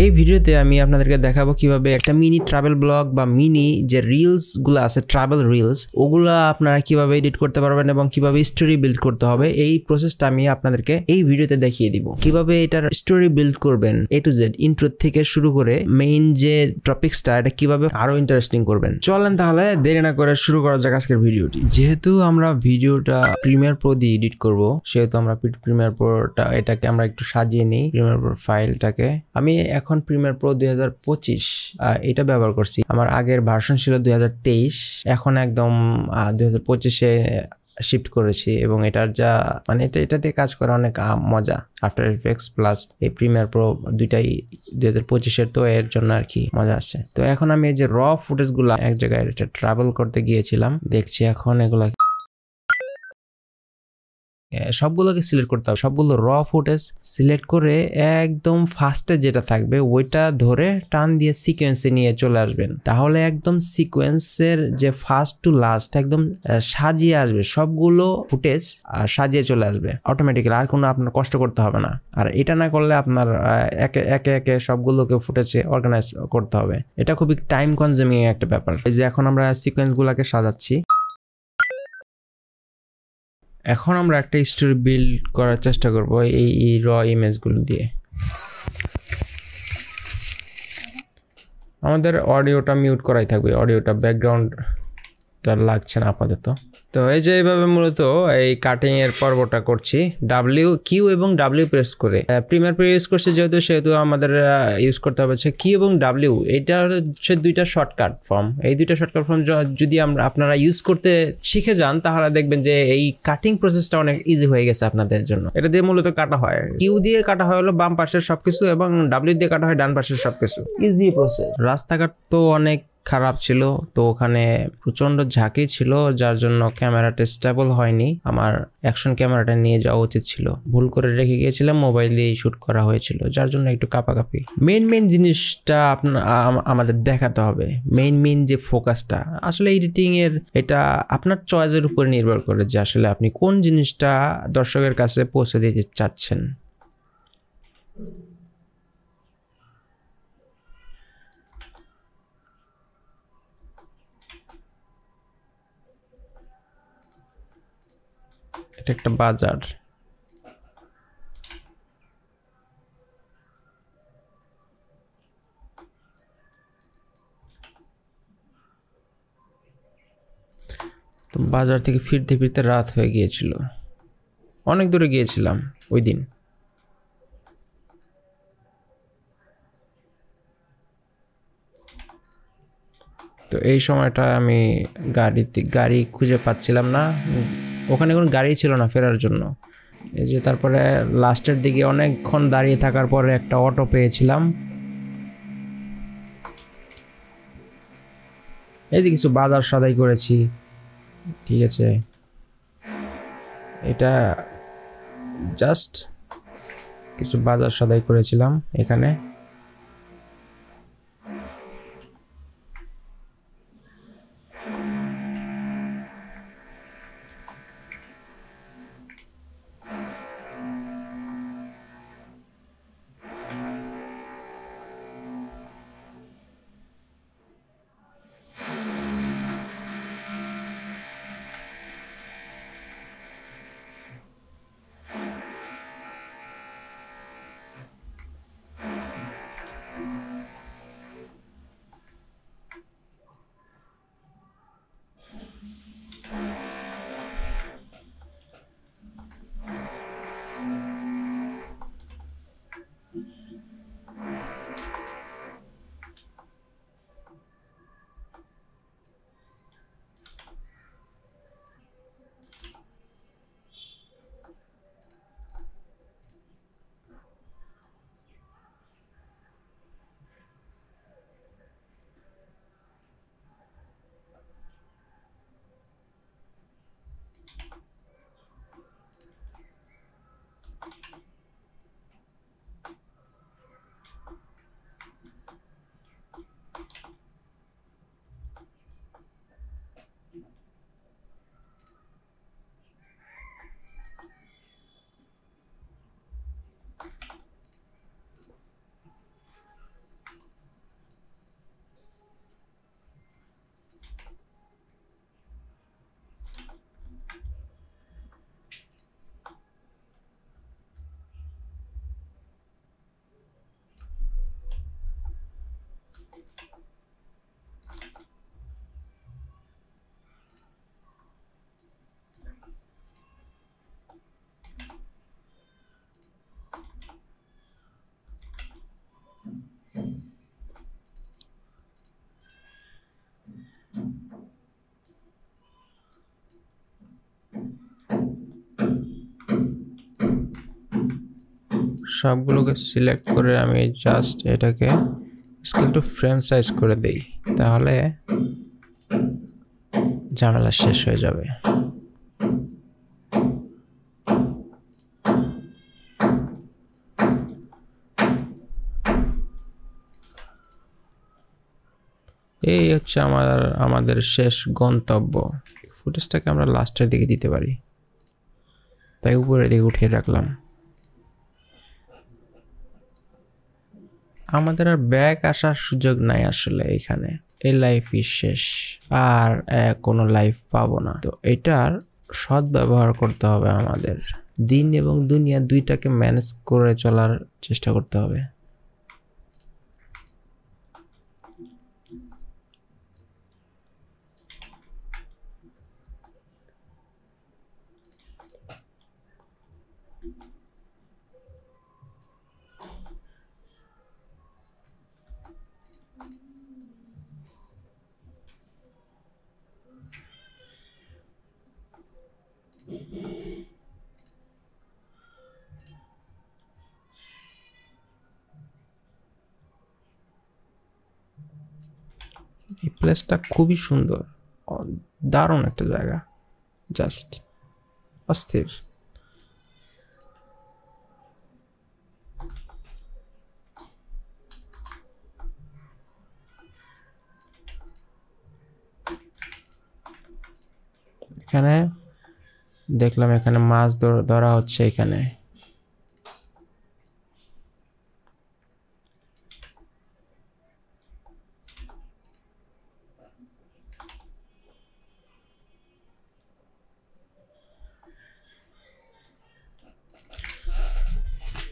এই ভিডিওতে আমি আপনাদেরকে দেখাবো কিভাবে একটা মিনি ট্রাভেল ব্লগ বা মিনি যে রিলস গুলো আছে ট্রাভেল রিলস ওগুলা আপনারা কিভাবে এডিট করতে পারবেন এবং কিভাবে স্টোরি বিল্ড করতে হবে এই প্রসেসটা আমি আপনাদেরকে এই ভিডিওতে দেখিয়ে দিব। কিভাবে এটার স্টোরি বিল্ড করবেন A to Z ইন্ট্রো থেকে শুরু করে মেইন যে টপিকসটা এটা কিভাবে আরো ইন্টারেস্টিং করবেন। চলেন তাহলে দেরি না করে শুরু করা যাক আজকের ভিডিওটি। যেহেতু আমরা ভিডিওটা প্রিমিয়ার প্রো দিয়ে এডিট করব সেহেতু আমরা প্রিমিয়ার প্রোটা এটাকে আমরা একটু সাজিয়ে নিই। প্রিমিয়ার প্রো ফাইলটাকে আমি এখন প্রিমিয়ার প্রো 2025 এটা ব্যবহার করছি। আমার আগের ভার্সন ছিল 2023, এখন একদম 2025-এ শিফট করেছি এবং এটার যা মানে এটাতে কাজ করা অনেক মজা। আফটার এফেক্টস প্লাস এই প্রিমিয়ার প্রো দুইটাই 2025-এর, তো এর জন্য আর কি মজা আছে। তো এখন আমি এই যে র ফুটেজগুলো এক জায়গায় ট্রাভেল করতে গিয়েছিলাম, দেখছি এখন এগুলা সবগুলোকে সিলেক্ট করতে হবে। সবগুলো র ফুটেজ সিলেক্ট করে একদম ফার্স্টে যেটা থাকবে ওইটা ধরে টান দিয়ে সিকোয়েন্সে নিয়ে চলে আসবেন। তাহলে একদম সিকোয়েন্সের যে ফার্স্ট টু লাস্ট একদম সাজিয়ে আসবে, সবগুলো ফুটেজ সাজিয়ে চলে আসবে অটোমেটিক্যালি, আর কোনো আপনার কষ্ট করতে হবে না। আর এটা না করলে আপনার একে একে সবগুলোকে ফুটেজে অর্গানাইজ করতে হবে, এটা খুবই টাইম কনজিউমিং একটা ব্যাপার। এই যে এখন আমরা সিকোয়েন্সগুলোকে সাজাচ্ছি। এখন আমরা একটা স্টোরি বিল্ড করার চেষ্টা করব এই র ইমেজগুলো দিয়ে। আমাদের অডিওটা মিউট করাই থাকবে, অডিওটা ব্যাকগ্রাউন্ডটা লাগছে না আপাতত। তো এই যে এইভাবে মূলত এই কাটিং এর পর্বটা করছি কিউ এবং ডাব্লিউ প্রেস করে। প্রিমিয়ার প্রো ইউজ করছে সেহেতু আমাদের ইউজ করতে হবে হচ্ছে কিউ এবং ডাব্লিউ। এটা হচ্ছে দুইটা শর্টকাট ফর্ম। এই দুইটা শর্টকাট ফর্ম যদি আপনারা ইউজ করতে শিখে যান তাহলে দেখবেন যে এই কাটিং প্রসেসটা অনেক ইজি হয়ে গেছে আপনাদের জন্য। এটা দিয়ে মূলত কাটা হয়, কিউ দিয়ে কাটা হয় হলো বাম পাশের সবকিছু এবং ডাব্লিউ দিয়ে কাটা হয় ডান পাশের সবকিছু। Easy process. রাস্তাঘাট তো অনেক খারাপ ছিল, তো ওখানে প্রচন্ড ঝাঁকি ছিল যার জন্য ক্যামেরাটা স্টেবল হয়নি। আমার অ্যাকশন ক্যামেরাটা নিয়ে যাওয়া উচিত ছিল, ভুল করে রেখে গিয়েছিলাম, মোবাইল দিয়ে শুট করা হয়েছিল যার জন্য একটু কাঁপাকাঁপি। মেইন জিনিসটা আমাদের দেখাতে হবে, মেইন যে ফোকাসটা। আসলে এডিটিং এর এটা আপনার চয়েসের উপর নির্ভর করে যে আসলে আপনি কোন জিনিসটা দর্শকের কাছে পৌঁছে দিতে চাচ্ছেন। এটা একটা বাজার, তো বাজার থেকে ফিরতে ফিরতে রাত হয়ে গিয়েছিল, অনেক দূরে গিয়েছিলাম ওই দিন। তো এই সময়টা আমি গাড়ি খুঁজে পাচ্ছিলাম না, ওখানে কোনো গাড়ি ছিল না ফেরার জন্য। এই যে তারপরে লাস্টের দিকে অনেকক্ষণ দাঁড়িয়ে থাকার পরে একটা অটো পেয়েছিলাম। এই যে কিছু বাজার সদাই করেছি, ঠিক আছে। এটা জাস্ট কিছু বাজার সদাই করেছিলাম এখানে। সবগুলোকে সিলেক্ট করে আমি জাস্ট এটাকে স্কেল টু ফ্রেম সাইজ করে দেই, তাহলে ঝামেলা শেষ হয়ে যাবে। এই হচ্ছে আমাদের শেষ গন্তব্য। ফুটেজটাকে আমরা লাস্টের দিকে দিতে পারি, তাই উপরের দিকে উঠিয়ে রাখলাম। আমাদের আর ব্যাক আসার সুযোগ নাই আসলে এখানে, এই লাইফই শেষ, আর কোনো লাইফ পাবো না। তো এটার সৎ ব্যবহার করতে হবে আমাদের, দিন এবং দুনিয়া দুইটাকে ম্যানেজ করে চলার চেষ্টা করতে হবে। এই প্লেসটা খুবই সুন্দর, দারুণ একটা জায়গা, জাস্ট অস্থির। এখানে দেখলাম এখানে মাছ ধরা হচ্ছে এখানে।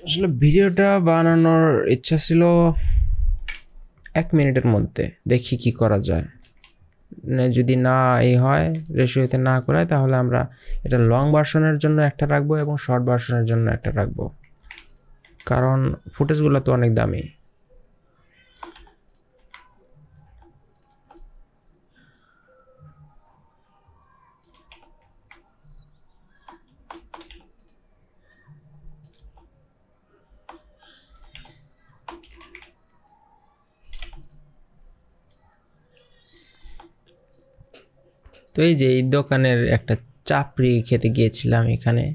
আসলে ভিডিওটা বানানোর ইচ্ছা ছিল 1 মিনিটের মধ্যে, দেখি কি করা যায়। যদি না এই হয়, রেশিওতে না করায়, তাহলে আমরা এটা লং ভার্সনের জন্য একটা রাখবো এবং শর্ট ভার্সনের জন্য একটা রাখবো, কারণ ফুটেজগুলো তো অনেক দামি। তো এই যে এই দোকানের একটা চাপড়ি খেতে গিয়েছিলাম এখানে,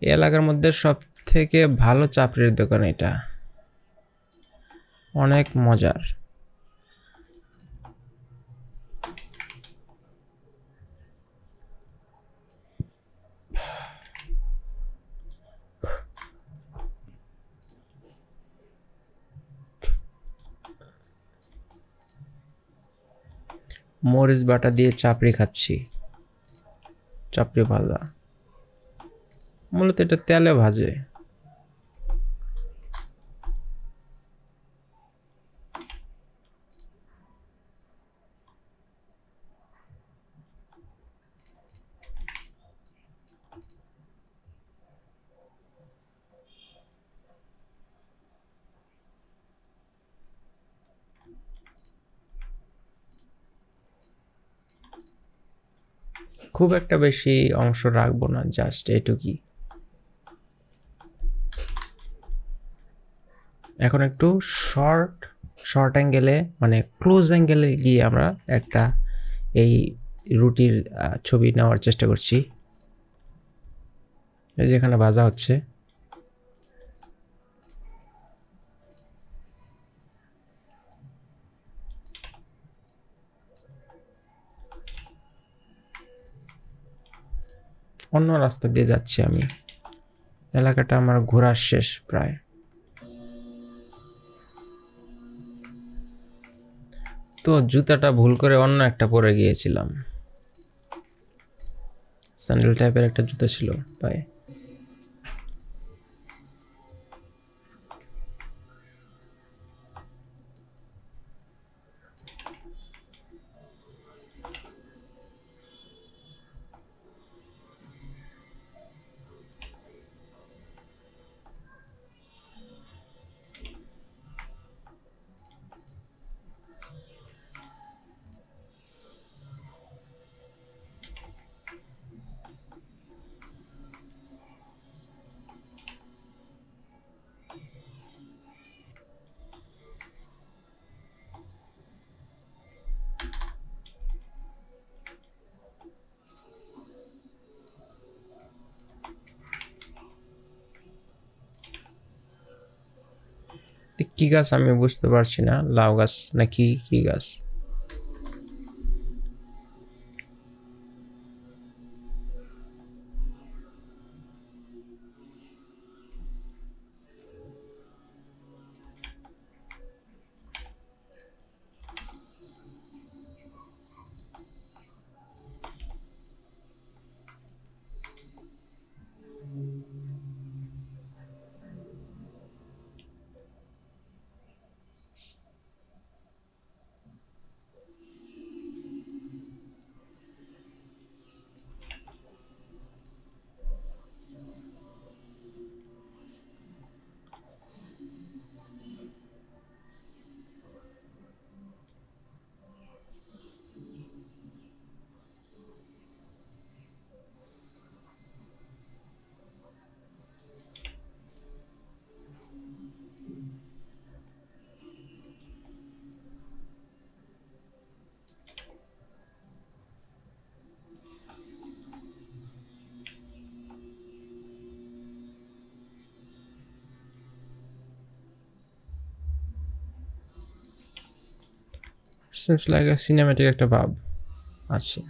এই এলাকার মধ্যে সব থেকে ভালো চাপড়ির দোকান এটা, অনেক মজার। মরিচ বাটা দিয়ে চাপড়ি খাচ্ছি, চাপড়ি ভাজা, মূলত এটা তেলে ভাজে। খুব একটা বেশি অংশ রাখবো না, জাস্ট এটুকুই। এখন একটু শর্ট অ্যাঙ্গেলে, মানে ক্লোজ অ্যাঙ্গেলে গিয়ে আমরা একটা এই রুটির ছবি নেওয়ার চেষ্টা করছি। এই যে এখানে ভাজা হচ্ছে, অন্য রাস্তা দিয়ে যাচ্ছি আমি। এলাকাটা আমার ঘোরার শেষ প্রায়। তো জুতাটা ভুল করে অন্য একটা পরে গিয়েছিলাম, স্যান্ডেল টাইপের একটা জুতা ছিল পায়ে। কি গাছ আমি বুঝতে পারছি না, লাউ গাছ নাকি কি গাছ? Seems like a cinematic একটা ভাব আছে।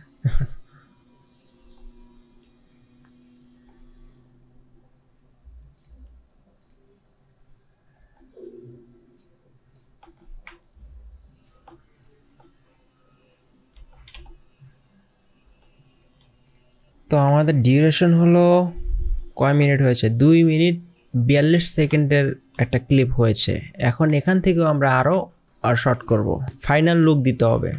তো আমাদের ডিউরেশন হলো কয় মিনিট হয়েছে? 2 মিনিট 42 সেকেন্ডের একটা ক্লিপ হয়েছে। এখন এখান থেকেও আমরা আরও শর্ট করব, ফাইনাল লুক দিতে হবে।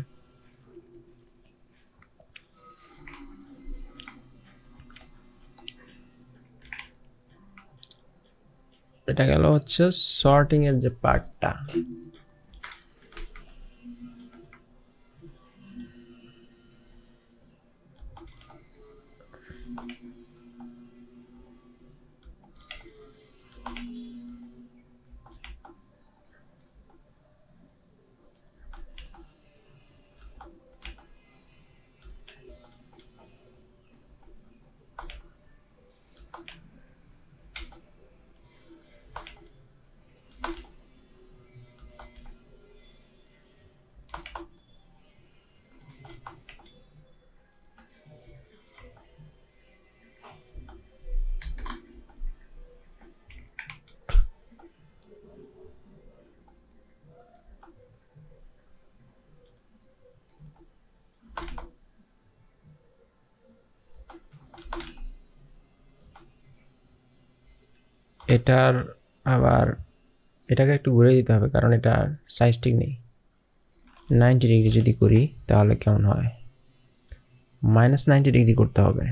এটা গেল হচ্ছে শর্টিং এর যে পার্টটা। এটার আবার এটাকে একটু ঘুরে দিতে হবে, কারণ এটা সাইজ ঠিক নেই। 90 ডিগ্রি যদি করি তাহলে কেমন হয়? -90 ডিগ্রি করতে হবে।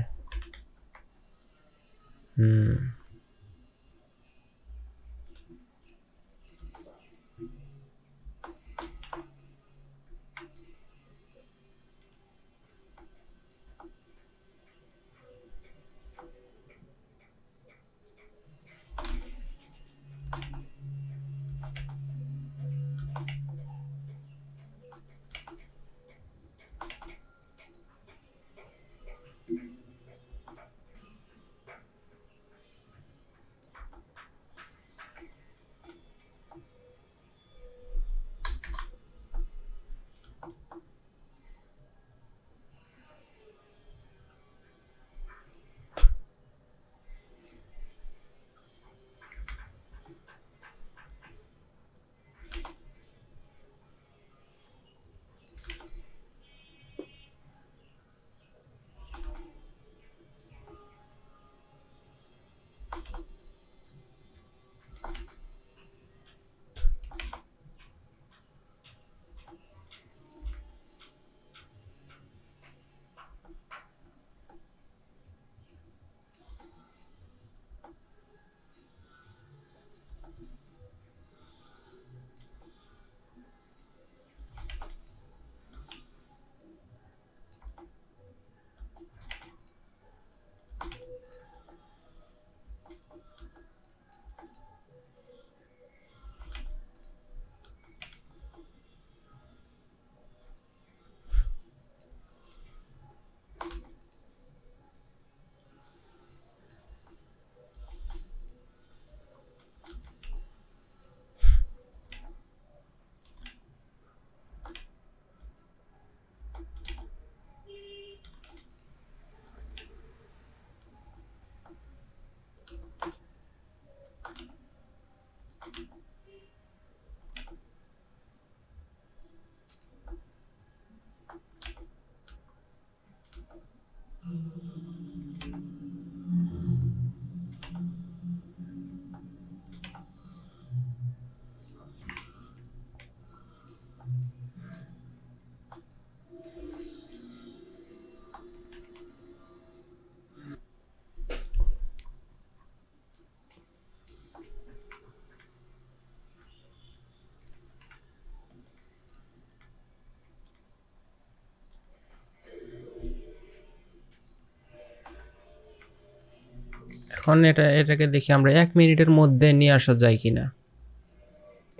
এখন এটাকে দেখি আমরা 1 মিনিটের মধ্যে নিয়ে আসা যায় কিনা।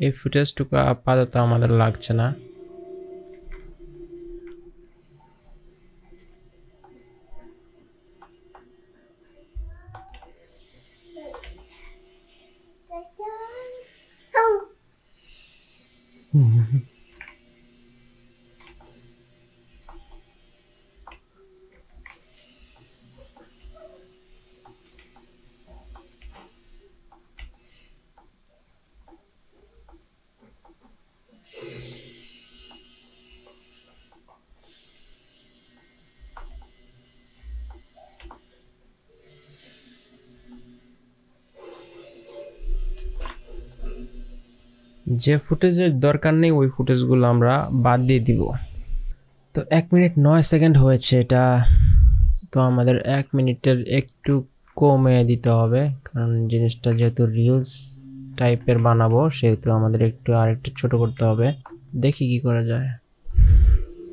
এই ফুটেজটুকু আপাতত আমাদের লাগছে না। যে ফুটেজের দরকার নেই ওই ফুটেজগুলো আমরা বাদ দিয়ে দিব। তো 1 মিনিট 9 সেকেন্ড হয়েছে এটা। তো আমাদের 1 মিনিটের একটু কমে দিতে হবে, কারণ জিনিসটা যেহেতু রিলস টাইপের বানাবো সেহেতু আমাদের আরেকটু ছোট করতে হবে। দেখি কি করা যায়।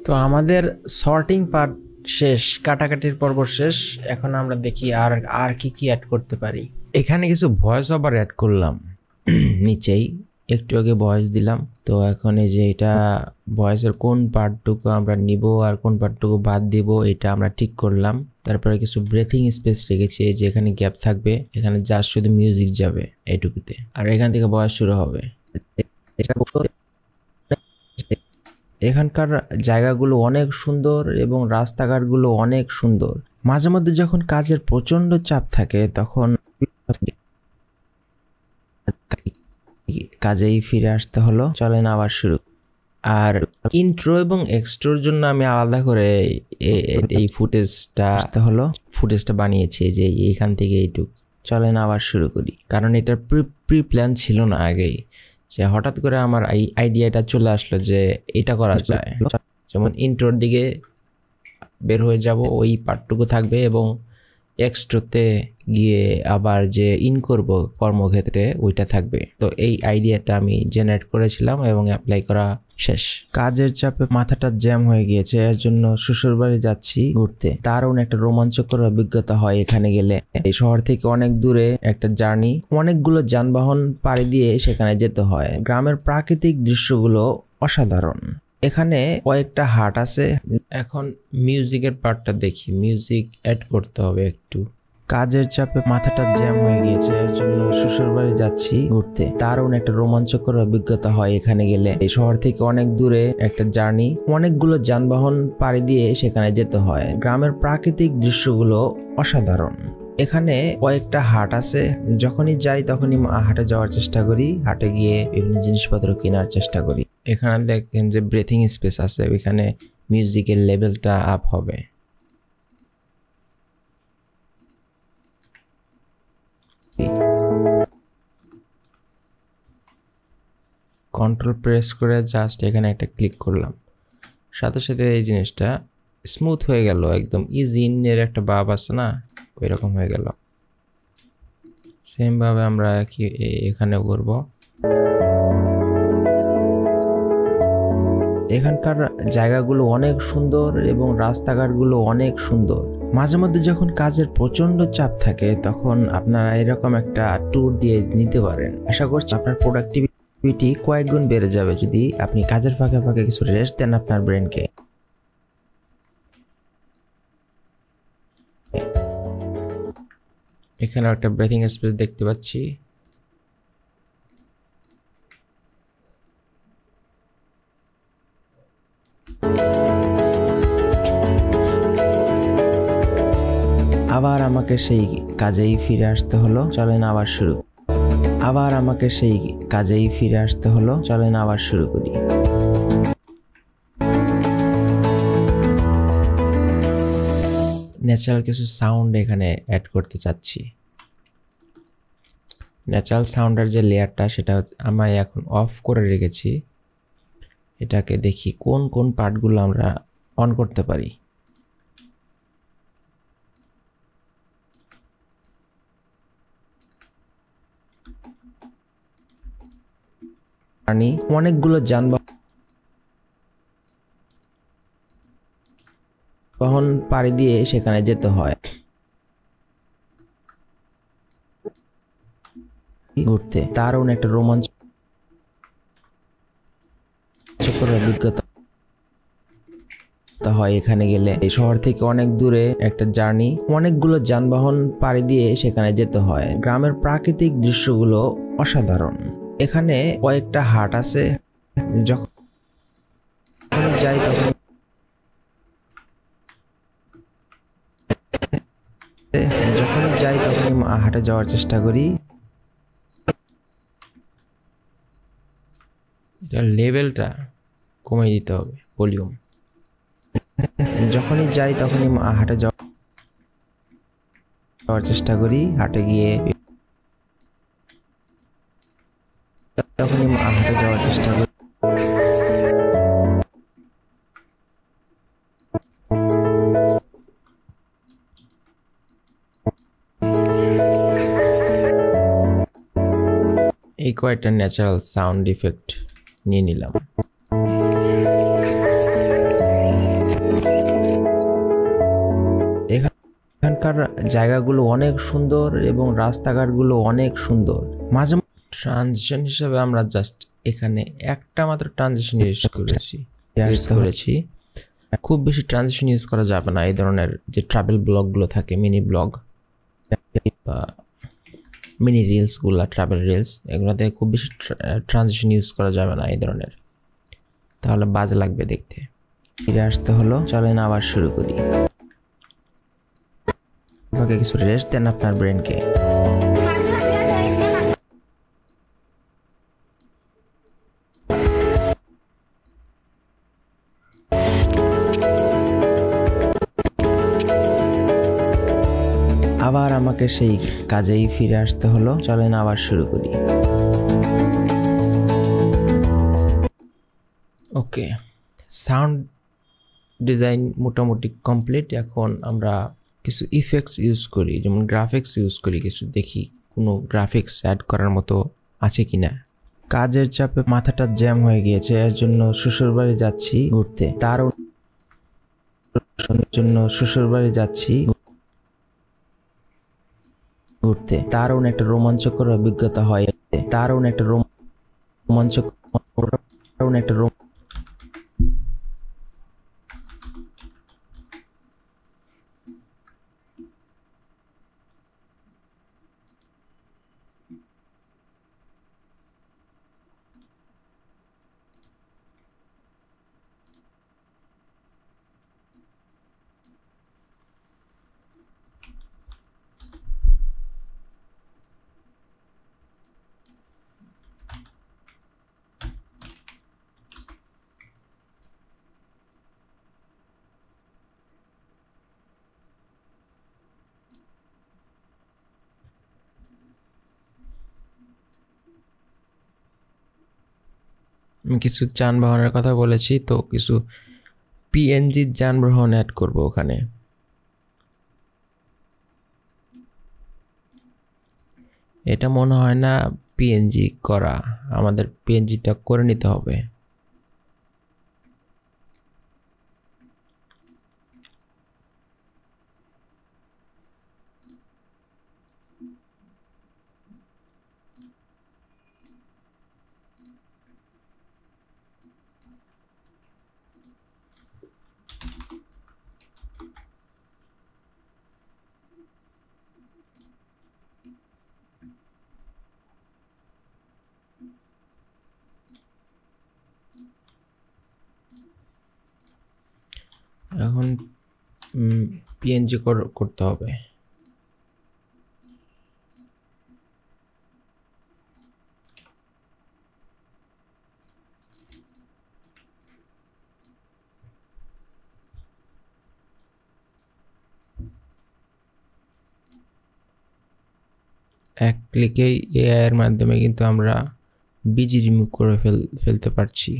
তো আমাদের সর্টিং পার্ট শেষ, কাটাকাটির পর্ব শেষ। এখন আমরা দেখি আর কি অ্যাড করতে পারি। এখানে কিছু ভয়েস ওভার অ্যাড করলাম নিচেই, একটু আগে ভয়েস দিলাম। তো এখন এই যে এটা ভয়েসের কোন পার্টটুকু আমরা নিব আর কোন পার্টটুকু বাদ দিব এটা আমরা ঠিক করলাম। তারপরে কিছু ব্রেথিং স্পেস রেখেছি, এই যে এখানে গ্যাপ থাকবে, এখানে জাস্ট শুধু মিউজিক যাবে এইটুকুতে, আর এখান থেকে ভয়েস শুরু হবে। এখানকার জায়গাগুলো অনেক সুন্দর এবং রাস্তাঘাটগুলো অনেক সুন্দর। মাঝে মধ্যে যখন কাজের প্রচন্ড চাপ থাকে তখন কাজেই ফিরে আসতে হলো। চলেন আবার শুরু। আর ইন্ট্রো এবং এক্সট্রোর জন্য আমি আলাদা করে এই ফুটেজটা বানিয়েছি, যে এইখান থেকে এইটুক। চলেন আবার শুরু করি, কারণ এটার প্রি প্ল্যান ছিল না আগেই, যে হঠাৎ করে আমার এই আইডিয়াটা চলে আসলো যে এটা করা যায়। যেমন ইন্ট্রোর দিকে বের হয়ে যাব, ওই পার্টটুকু থাকবে, এবং এক্সট্রোতে গিয়ে আবার যে ইন করব কর্মক্ষেত্রে ওইটা থাকবে। তো এই আইডিয়াটা আমি জেনারেট করেছিলাম এবং অ্যাপ্লাই করা শেষ। কাজের চাপে মাথাটা জ্যাম হয়ে গিয়েছে, এর জন্য শ্বশুরবাড়ি যাচ্ছি ঘুরতে। দারুণ একটা রোমাঞ্চকর অভিজ্ঞতা হয় এখানে গেলে। এই শহর থেকে অনেক দূরে একটা জার্নি, অনেকগুলো যানবাহন পাড়ি দিয়ে সেখানে যেতে হয়। গ্রামের প্রাকৃতিক দৃশ্যগুলো অসাধারণ। এখানে কয়েকটা হাট আছে। এখন মিউজিকের পার্টটা দেখি, মিউজিক অ্যাড করতে হবে একটু। কাজের চাপে মাথাটা জ্যাম হয়ে গিয়েছে, এর জন্য শ্বশুরবাড়ি যাচ্ছি ঘুরতে। দারুণ একটা রোমাঞ্চকর অভিজ্ঞতা হয় এখানে গেলে। এই শহর থেকে অনেক দূরে একটা জার্নি, অনেকগুলো যানবাহন পাড়ি দিয়ে সেখানে যেতে হয়। গ্রামের প্রাকৃতিক দৃশ্যগুলো অসাধারণ। এখানে কয়েকটা হাট আছে, যখনই যাই তখনই হাটে যাওয়ার চেষ্টা করি, হাটে গিয়ে বিভিন্ন জিনিসপত্র কেনার চেষ্টা করি। এখানে দেখেন যে ব্রেথিং স্পেস আছে, ওইখানে মিউজিকের লেভেলটা আপ হবে। কন্ট্রোল প্রেস করে জাস্ট এখানে একটা ক্লিক করলাম, সাথে সাথে এই জিনিসটা স্মুথ হয়ে গেল, একদম ইজি ইনের একটা ভাব আছে না, ওই রকম হয়ে গেল। সেম ভাবে আমরা কি এখানেও করব। এখানকার জায়গাগুলো অনেক সুন্দর এবং রাস্তাঘাটগুলো অনেক সুন্দর। মাঝে মধ্যে যখন কাজের প্রচন্ড চাপ থাকে তখন আপনারা এরকম একটা ট্যুর দিয়ে নিতে পারেন। আশা করছি আপনার প্রোডাক্টিভিটি কয়েক গুণ বেড়ে যাবে যদি আপনি কাজের ফাঁকে ফাঁকে কিছু রেস্ট দেন আপনার ব্রেনকে। এখানে একটা ব্রেথিং স্পেস দেখতে পাচ্ছি। আবার আমাকে সেই কাজেই ফিরে আসতে হলো। চলেন আবার শুরু। আবার আমাকে সেই কাজেই ফিরে আসতে হলো। চলেন আবার শুরু করি। ন্যাচারাল কিছু সাউন্ড এখানে অ্যাড করতে চাচ্ছি। ন্যাচারাল সাউন্ডের যে লেয়ারটা সেটা আমি এখন অফ করে রেখেছি। এটাকে দেখি কোন কোন পার্টগুলো আমরা অন করতে পারি। অনেকগুলো যানবাহন পাড়ি দিয়ে সেখানে যেতে হয়। ঘুরতে দারুণ একটা রোমাঞ্চকর অভিজ্ঞতা হয় এখানে গেলে। এই শহর থেকে অনেক দূরে একটা জার্নি, অনেকগুলো যানবাহন পাড়ি দিয়ে সেখানে যেতে হয়। গ্রামের প্রাকৃতিক দৃশ্যগুলো অসাধারণ। এখানে কয়েকটা হাট আছে, যখন যাই তখন হাটে যাওয়ার চেষ্টা করি। এটা লেভেলটা কমিয়ে দিতে হবে, ভলিউম। যখনই যাই তখনই হাটে যাওয়ার চেষ্টা করি। হাটে গিয়ে যাওয়ার চেষ্টা করি। এই কয়েকটা ন্যাচারাল সাউন্ড ইফেক্ট নিয়ে নিলাম। এখানকার জায়গাগুলো অনেক সুন্দর এবং রাস্তাঘাটগুলো অনেক সুন্দর। মাঝে ট্রানজিশন হিসেবে আমরা জাস্ট এখানে একটা মাত্র ট্রানজিশন ইউজ করেছি। খুব বেশি ট্রানজিশন ইউজ করা যাবে না। এই ধরনের যে ট্রাভেল ব্লগগুলো থাকে, মিনি ব্লগ বা মিনি রিলসগুলো, ট্রাভেল রিলস, এগুলোতে খুব বেশি ট্রানজিশন ইউজ করা যাবে না এই ধরনের, তাহলে বাজে লাগবে দেখতে। ফিরে আসতে হলো, চলেন আবার শুরু করি। আমাকে কিছু রেস্ট দেন আপনার ব্রেনকে। আবার আমাকে সেই কাজেই ফিরে আসতে হলো, চলেন আবার শুরু করি। ওকে, সাউন্ড ডিজাইন মোটামুটি কমপ্লিট। এখন আমরা কিছু ইফেক্টস ইউজ করি, যেমন গ্রাফিক্স ইউজ করি কিছু, দেখি কোনো গ্রাফিক্স অ্যাড করার মতো আছে কিনা। কাজের চাপে মাথাটা জ্যাম হয়ে গিয়েছে, এর জন্য শ্বশুরবাড়ি যাচ্ছি ঘুরতে। তার জন্য শ্বশুরবাড়ি যাচ্ছি ঘুরতে দারুণ একটা রোমাঞ্চকর অভিজ্ঞতা হয়। দারুণ একটা আমি কিছু যানবাহনের কথা বলেছি, তো কিছু পিএনজি যানবাহন অ্যাড করব ওখানে। এটা মনে হয় না পিএনজি করা, আমাদের পিএনজিটা করে নিতে হবে। এখন পিএনজি করতে হবে। এক ক্লিকেই এআই এর মাধ্যমে কিন্তু আমরা বিজি রিমুভ করে ফেলতে পারছি।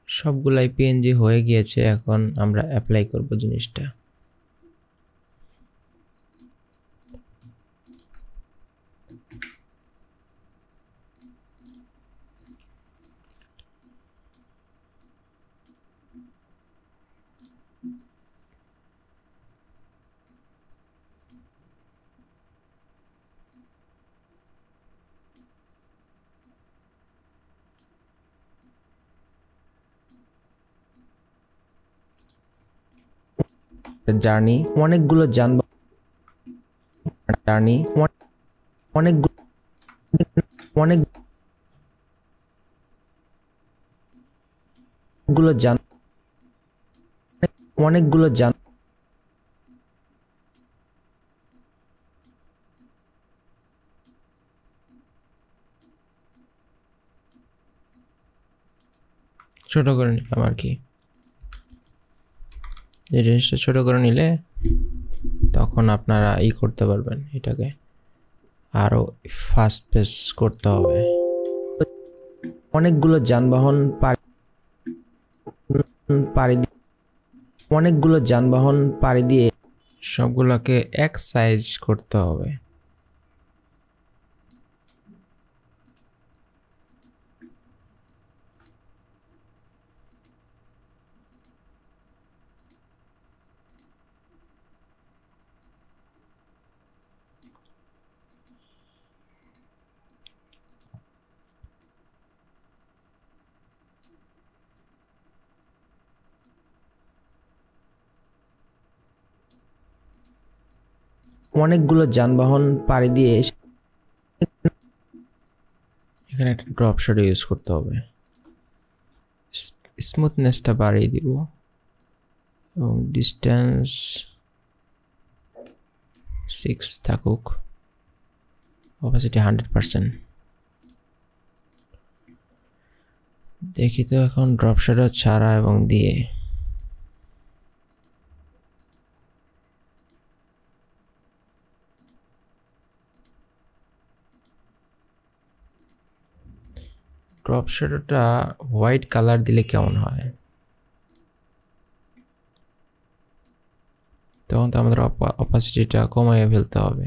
সবগুলাই পিএনজি হয়ে গিয়েছে, এখন আমরা অ্যাপ্লাই করব জিনিসটা। জার্নি অনেকগুলো জার্নি অনেকগুলো ছোট করে নিলাম আর কি। এই জিনিসটা ছোট করে নিলে তখন আপনারা করতে পারবেন, এটাকে আরো ফাস্ট পেস করতে হবে। অনেকগুলো যানবাহন পাড়ি দিয়ে সবগুলোকে এক সাইজ করতে হবে। অনেকগুলো যানবাহন পাড়ি দিয়ে এখানে একটা ড্রপ শ্যাডো ইউজ করতে হবে। স্মুথনেসটা বাড়িয়ে দিব এবং ডিস্টেন্স 6 থাকুক, অপাসিটি 100%। দেখি তো এখন ড্রপ শ্যাডো ছাড়া এবং দিয়ে। ড্রপ শ্যাডোটা হোয়াইট কালার দিলে কেমন হয়? তখন তো আমাদের অপাসিটিটা কমাইয়ে ফেলতে হবে।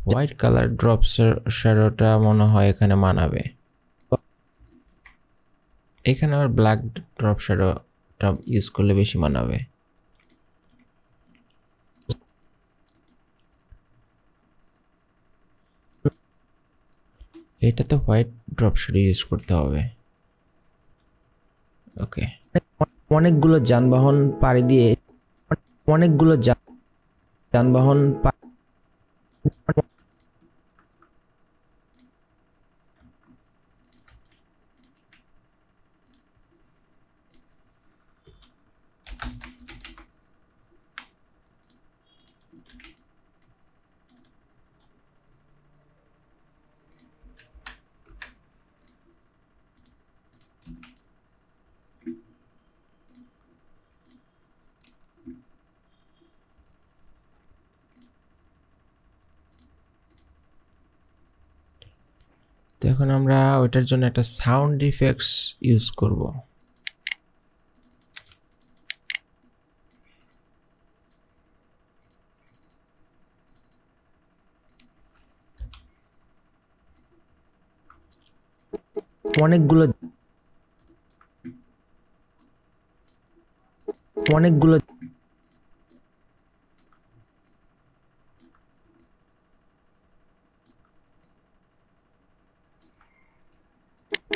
হোয়াইট কালার ড্রপ শ্যাডোটা মনে হয় এখানে মানাবে। এখানে আবার ব্ল্যাক ড্রপ শ্যাডোটা ইউজ করলে বেশি মানাবে। এটাতে হোয়াইট ড্রপ শ্যাডো ইউজ করতে হবে। ওকে, অনেকগুলো যানবাহন পাড়ি দিয়ে যানবাহন তো এখন আমরা ওইটার জন্য একটা সাউন্ড ইফেক্টস ইউজ করব।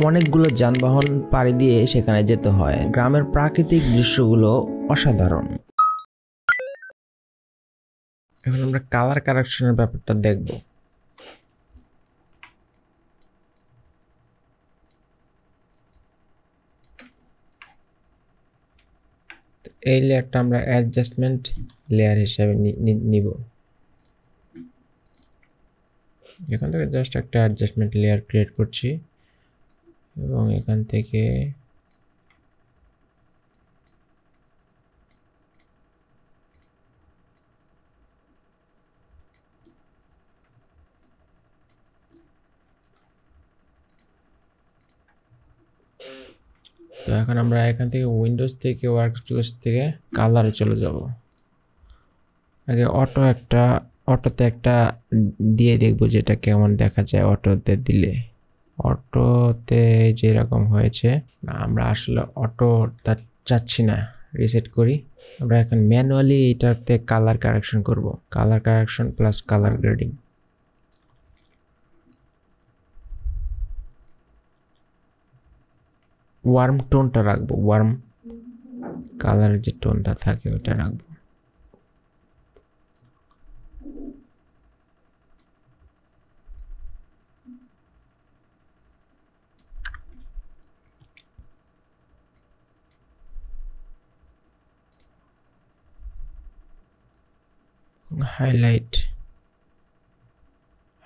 অনেকগুলো যানবাহন পাড়ি দিয়ে সেখানে যেতে হয়। গ্রামের প্রাকৃতিক দৃশ্যগুলো অসাধারণ। এখন আমরা কালার কারেকশনের ব্যাপারটা দেখব। এই লেয়ারটা আমরা অ্যাডজাস্টমেন্ট লেয়ার হিসেবে নিব। এখান থেকে জাস্ট একটা অ্যাডজাস্টমেন্ট লেয়ার ক্রিয়েট করছি এবং এখান থেকে তো এখন আমরা এখান থেকে উইন্ডোজ থেকে ওয়ার্কস্পেস থেকে কালারে চলে যাব। আগে অটোতে একটা দিয়ে দেখব যেটা কেমন দেখা যায় অটোতে দিলে। অটোতে যেরকম হয়েছে না, আমরা আসলে অটোটা চাচ্ছি না, রিসেট করি। আমরা এখন ম্যানুয়ালি এটাতে কালার কারেকশন করব। Colour correction plus colour grading. Warm টোনটা রাখবো, ওয়ার্ম কালারের যে টোনটা থাকে ওটা রাখবো।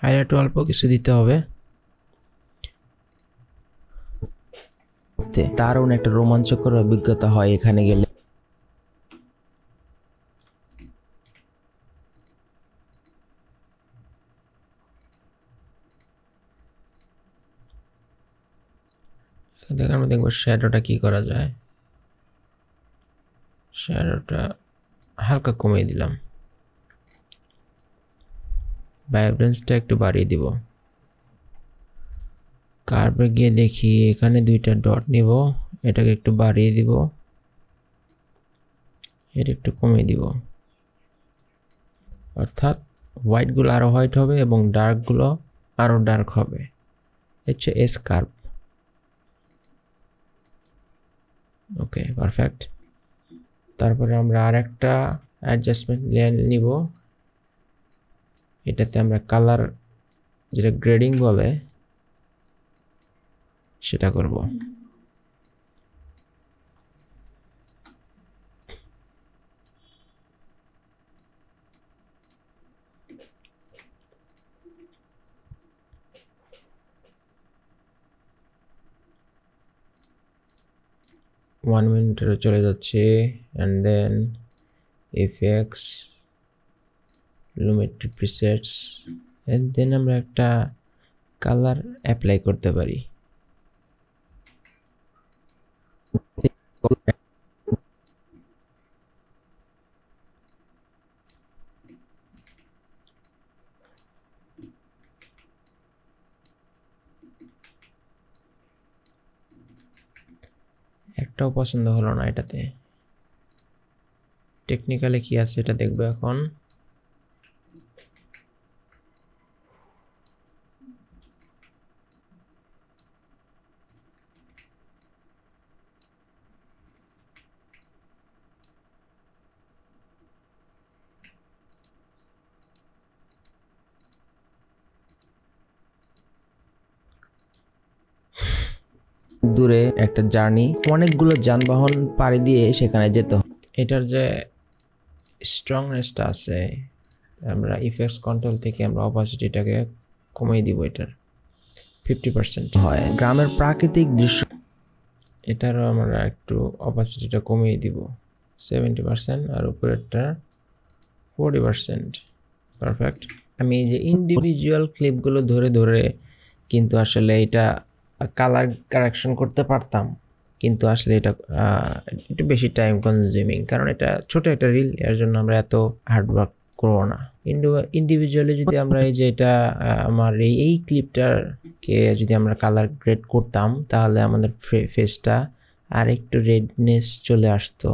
হাইলাইট অল্প কিছু দিতে হবে, দারুণ একটা রোমাঞ্চকর অভিজ্ঞতা হয় এখানে গেলে। আমরা দেখবো শ্যাডোটা কি করা যায়। শ্যাডোটা হালকা কমিয়ে দিলাম, ভাইব্রেন্সটা একটু বাড়িয়ে দিব। কার্ভে গিয়ে দেখি এখানে 2টা ডট নিব, এটাকে একটু বাড়িয়ে দিব, এটা একটু কমিয়ে দিব, অর্থাৎ হোয়াইটগুলো আরো হোয়াইট হবে এবং ডার্কগুলো আরো ডার্ক হবে। হচ্ছে এস কার্ভ। ওকে, পারফেক্ট। তারপরে আমরা আরেকটা অ্যাডজাস্টমেন্ট লেয়ার নিব, এটাতে আমরা কালার যেটা গ্রেডিং বলে সেটা করব। ওয়ান মিনিটের চলে যাচ্ছে, and then FX, Lumetri presets, and then আমরা একটা কালার অ্যাপ্লাই করতে পারি। একটাও পছন্দ হলো না এটাতে। টেকনিক্যালি কি আছে এটা দেখবো এখন। দূরে একটা জার্নি, অনেকগুলো যানবাহন পাড়ি দিয়ে সেখানে যেতে হয়। এটার যে স্ট্রংনেসটা আছে, আমরা ইফেক্টস কন্ট্রোল থেকে আমরা অপাসিটিটাকে কমিয়ে দিব, এটার 50% হয়। গ্রামের প্রাকৃতিক দৃশ্য, এটারও আমরা একটু অপাসিটিটা কমিয়ে দিব 70%, আর উপরেরটা 40%। পারফেক্ট। আমি এই যে ইন্ডিভিজুয়াল ক্লিপগুলো ধরে ধরে কিন্তু আসলে এটা কালার কারেকশন করতে পারতাম, কিন্তু আসলে এটা একটু বেশি টাইম কনজিউমিং, কারণ এটা ছোট একটা রিল, এর জন্য আমরা এত হার্ড ওয়ার্ক করবো না। ইন্ডিভিজুয়ালি যদি আমরা এই যে এটা আমার এই ক্লিপটাকে যদি আমরা কালার গ্রেড করতাম, তাহলে আমাদের ফেসটা আর একটু রেডনেস চলে আসতো,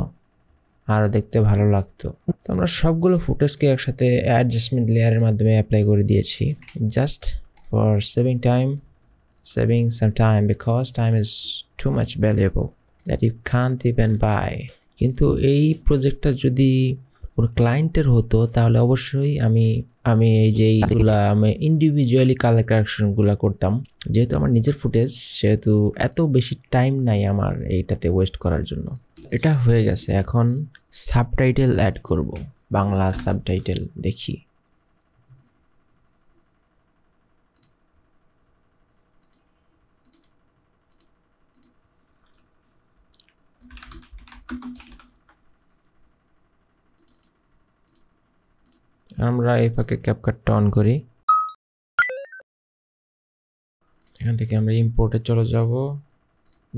আরও দেখতে ভালো লাগতো। তো আমরা সবগুলো ফুটেজকে একসাথে অ্যাডজাস্টমেন্ট লেয়ারের মাধ্যমে অ্যাপ্লাই করে দিয়েছি, just for saving some time, because time is too much valuable that you can't even buy. কিন্তু এই প্রজেক্টটা যদি ওর ক্লায়েন্টের হতো তাহলে অবশ্যই আমি এই যে এইগুলা আমি ইন্ডিভিজুয়ালি কালার কারেকশনগুলো করতাম। যেহেতু আমার নিজের ফুটেজ, সেহেতু এত বেশি টাইম নাই আমার এইটাতে ওয়েস্ট করার জন্য। এটা হয়ে গেছে, এখন সাবটাইটেল অ্যাড করব, বাংলা সাবটাইটেল দেখি। আমরা এই ফাঁকে ক্যাপকাটটা অন করি, এখান থেকে আমরা ইম্পোর্টে চলে যাব,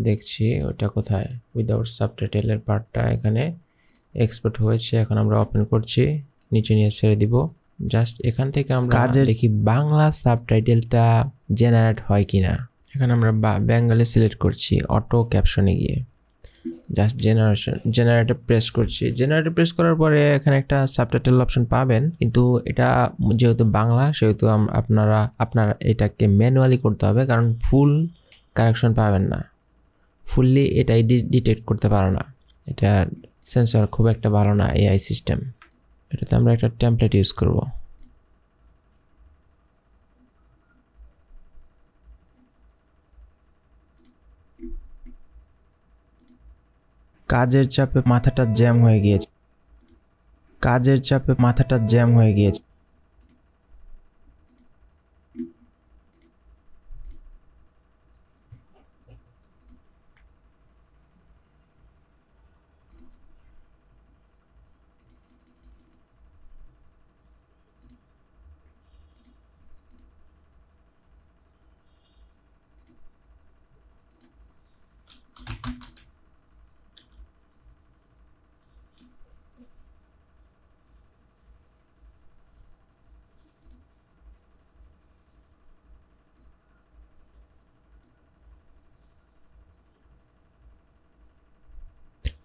দেখছি ওটা কোথায়, উইদাউট সাবটাইটেলের পার্টটা এখানে এক্সপোর্ট হয়েছে। এখন আমরা ওপেন করছি, নিচে নিয়ে ছেড়ে দিব। জাস্ট এখান থেকে আমরা দেখি বাংলা সাবটাইটেলটা জেনারেট হয় কিনা। এখানে আমরা বেঙ্গলি সিলেক্ট করছি, অটো ক্যাপশনে গিয়ে জাস্ট জেনারেটর প্রেস করছি। জেনারেটর প্রেস করার পরে এখানে একটা সাবটাইটেল অপশন পাবেন, কিন্তু এটা যেহেতু বাংলা সেহেতু আপনারা এটাকে ম্যানুয়ালি করতে হবে, কারণ ফুল কারেকশন পাবেন না। ফুললি এটাই ডিটেক্ট করতে পারে না। এটা সেন্সর খুব একটা ভালো না এআই সিস্টেম। এটাতে আমরা একটা টেমপ্লেট ইউজ করব। কাজের চাপে মাথাটা জ্যাম হয়ে গিয়েছে।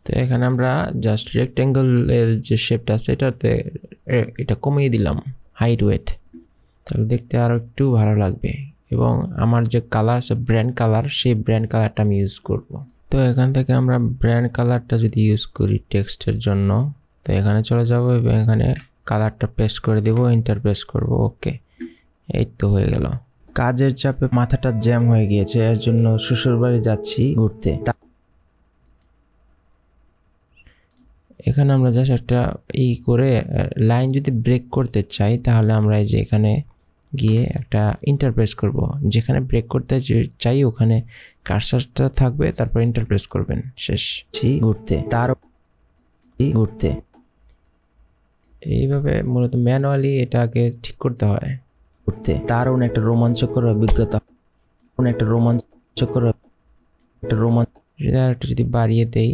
তো এখানে আমরা জাস্ট রেক্ট্যাঙ্গলের যে শেপটা আছে এটা কমিয়ে দিলাম হাইট ওয়েট, তাহলে দেখতে আরও একটু ভালো লাগবে। এবং আমার যে কালার আছে ব্র্যান্ড কালার, সেই ব্র্যান্ড কালারটা আমি ইউজ করব। তো এখান থেকে আমরা ব্র্যান্ড কালারটা যদি ইউজ করি টেক্সটের জন্য, তো এখানে চলে যাব এবং এখানে কালারটা পেস্ট করে দেব, এন্টার প্রেস করব। ওকে, এই তো হয়ে গেল। কাজের চাপে মাথাটা জ্যাম হয়ে গিয়েছে, এর জন্য শ্বশুরবাড়ি যাচ্ছি ঘুরতে। এখানে আমরা জাস্ট একটা করে লাইন যদি ব্রেক করতে চাই, তাহলে আমরা এই যে এখানে গিয়ে একটা ইন্টারপ্রেস করব। যেখানে ব্রেক করতে চাই ওখানে কার্সারটা থাকবে, তারপর ইন্টারপ্রেস করবেন, শেষ। ঘুরতে এইভাবে মূলত ম্যানুয়ালি এটাকে ঠিক করতে হয়। দারুণ একটা রোমাঞ্চকর অভিজ্ঞতা। একটু যদি বাড়িয়ে দেই,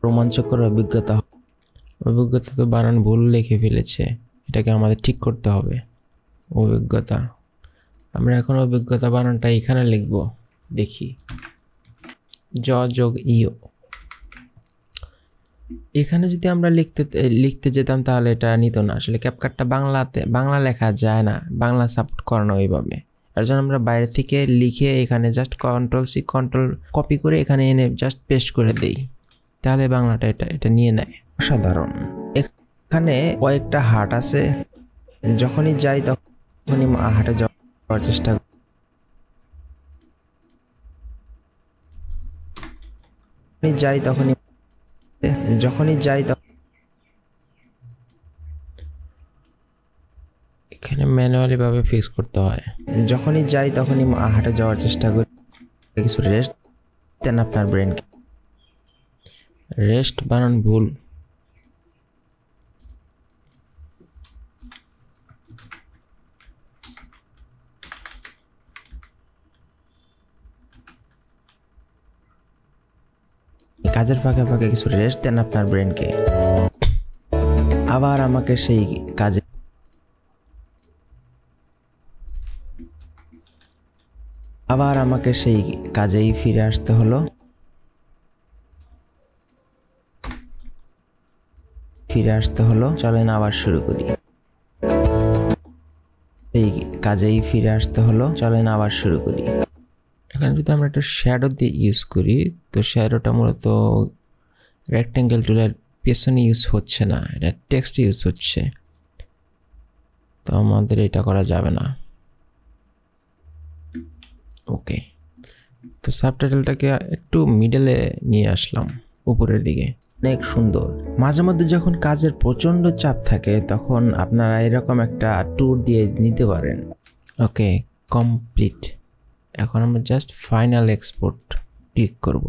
রোমাঞ্চকর অভিজ্ঞতা তো বানান ভুল লিখে ফেলেছে, এটাকে আমাদের ঠিক করতে হবে। অভিজ্ঞতা, আমরা এখন অভিজ্ঞতা বানানটা এখানে লিখব। দেখি, যোগ ইও। এখানে যদি আমরা লিখতে যেতাম তাহলে এটা নিত না। আসলে ক্যাপকাটটা বাংলা লেখা যায় না, বাংলা সাপোর্ট করে না ওইভাবে। এর জন্য আমরা বাইরে থেকে লিখে এখানে জাস্ট কন্ট্রোল-C কন্ট্রোল কপি করে এখানে এনে জাস্ট পেস্ট করে দেই, তাহলে বাংলাটা এটা নিয়ে নেয়। অসাধারণ। এখানে কয়েকটা হাট আছে, যখনই যাই তখনই হাটে যাওয়ার চেষ্টা এখানে ম্যানুয়ালি ভাবে ফিক্স করতে হয়। যখনই যাই তখনই হাটে যাওয়ার চেষ্টা করি। কিছু রেস্ট দেন আপনার ব্রেনকে। রেস্ট বানান ভুল। কাজের ফাঁকে ফাঁকে কিছু রেস্ট দেন আপনার ব্রেনকে। আবার আমাকে সেই কাজেই ফিরে আসতে হলো। চলেন আবার শুরু করি। এখানে যদি আমরা একটা শ্যাডো দিয়ে ইউজ করি, তো শ্যাডোটা মূলত রেক্ট্যাঙ্গেল টুলের পেছনে ইউজ হচ্ছে না, এটা টেক্সট ইউজ হচ্ছে, তো আমাদের এটা করা যাবে না। ওকে, তো সাবটাইটেলটাকে একটু মিডলে নিয়ে আসলাম, উপরের দিকে। অনেক সুন্দর। মাঝে মধ্যে যখন কাজের প্রচণ্ড চাপ থাকে তখন আপনারা এরকম একটা ট্যুর দিয়ে নিতে পারেন। ওকে, কমপ্লিট। এখন আমরা জাস্ট ফাইনাল এক্সপোর্ট ক্লিক করব।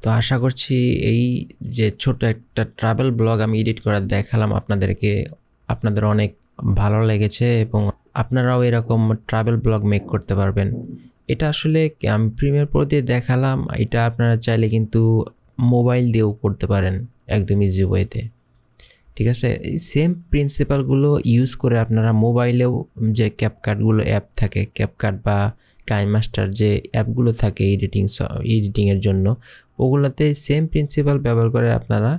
তো আশা করছি এই যে ছোট একটা ট্রাভেল ব্লগ আমি এডিট করে দেখালাম আপনাদেরকে, আপনাদের অনেক ভালো লেগেছে এবং আপনারাও এরকম ট্রাভেল ব্লগ মেক করতে পারবেন। এটা আসলে আমি প্রিমিয়ার প্রো দিয়ে দেখালাম, এটা আপনারা চাইলে কিন্তু মোবাইল দিয়েও করতে পারেন একদম ইজি ওয়েতে। ঠিক আছে, এই সেম প্রিন্সিপালগুলো ইউজ করে আপনারা মোবাইলেও যে ক্যাপকাটগুলো অ্যাপ থাকে, ক্যাপকাট বা কাইনমাস্টার যে অ্যাপগুলো থাকে এডিটিংয়ের জন্য, ওগুলোতে সেম প্রিন্সিপাল ব্যবহার করে আপনারা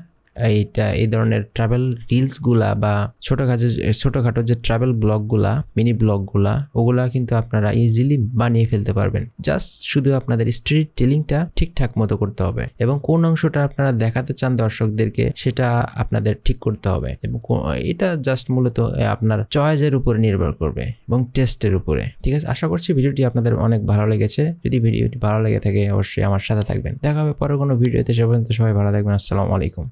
এই ধরনের ট্রাভেল রিলসগুলা বা ছোটোখাটো যে ট্রাভেল ব্লগগুলা, মিনি ব্লগগুলা, ওগুলা কিন্তু আপনারা ইজিলি বানিয়ে ফেলতে পারবেন। জাস্ট শুধু আপনাদের স্টোরি টেলিংটা ঠিকঠাক মতো করতে হবে এবং কোন অংশটা আপনারা দেখাতে চান দর্শকদেরকে সেটা আপনাদের ঠিক করতে হবে এবং এটা জাস্ট মূলত আপনার চয়েসের উপরে নির্ভর করবে এবং টেস্টের উপরে। ঠিক আছে, আশা করছি ভিডিওটি আপনাদের অনেক ভালো লেগেছে। যদি ভিডিওটি ভালো লেগে থাকে অবশ্যই আমার সাথে থাকবেন। দেখা হবে পরে কোনো ভিডিওতে। সে পর্যন্ত সবাই ভালো থাকবেন। আসসালামু আলাইকুম।